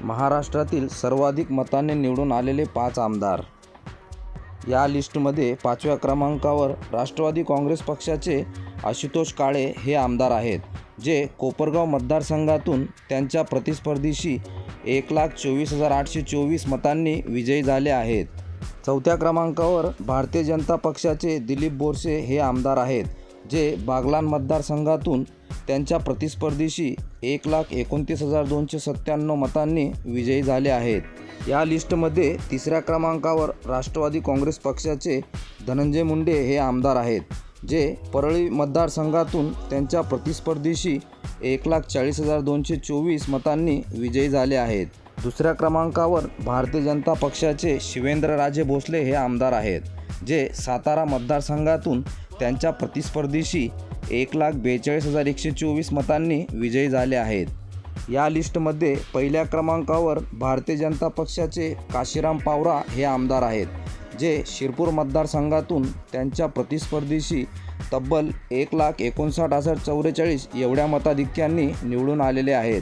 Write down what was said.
महाराष्ट्रातील सर्वाधिक मतांनी निवडून आलेले 5 आमदार. या लिस्टमध्ये 5व्या क्रमांकावर राष्ट्रवादी काँग्रेस पक्षाचे आशुतोष काळे हे आमदार आहेत, जे कोपरगाव मतदारसंघातून त्यांच्या प्रतिस्पर्धीशी 1,24,824 मतांनी विजयी झाले आहेत. 4थ्या क्रमांकावर भारतीय जनता पक्षाचे दिलीप बोरसे हे आमदार आहेत, जे बागलाण मतदारसंघातून त्यांच्या प्रतिस्पर्धीशी 1,29,297 मतांनी विजयी झाले आहेत. या लिस्टमध्ये 3ऱ्या क्रमांकावर राष्ट्रवादी काँग्रेस पक्षाचे धनंजय मुंडे हे आमदार आहेत, जे परळी मतदारसंघातून त्यांच्या प्रतिस्पर्धीशी 1,40,224 मतांनी विजयी झाले आहेत. 2ऱ्या क्रमांकावर भारतीय जनता पक्षाचे शिवेंद्रराजे भोसले हे आमदार आहेत, जे सातारा मतदारसंघातून त्यांच्या प्रतिस्पर्धीशी 1,42,124 मतांनी विजयी झाले आहेत. या लिस्टमध्ये 1ल्या क्रमांकावर भारतीय जनता पक्षाचे काशीराम पावरा हे आमदार आहेत, जे शिरपूर मतदारसंघातून त्यांच्या प्रतिस्पर्धीशी तब्बल 1,59,44 एवढ्या मताधिक्यांनी निवडून आलेले आहेत.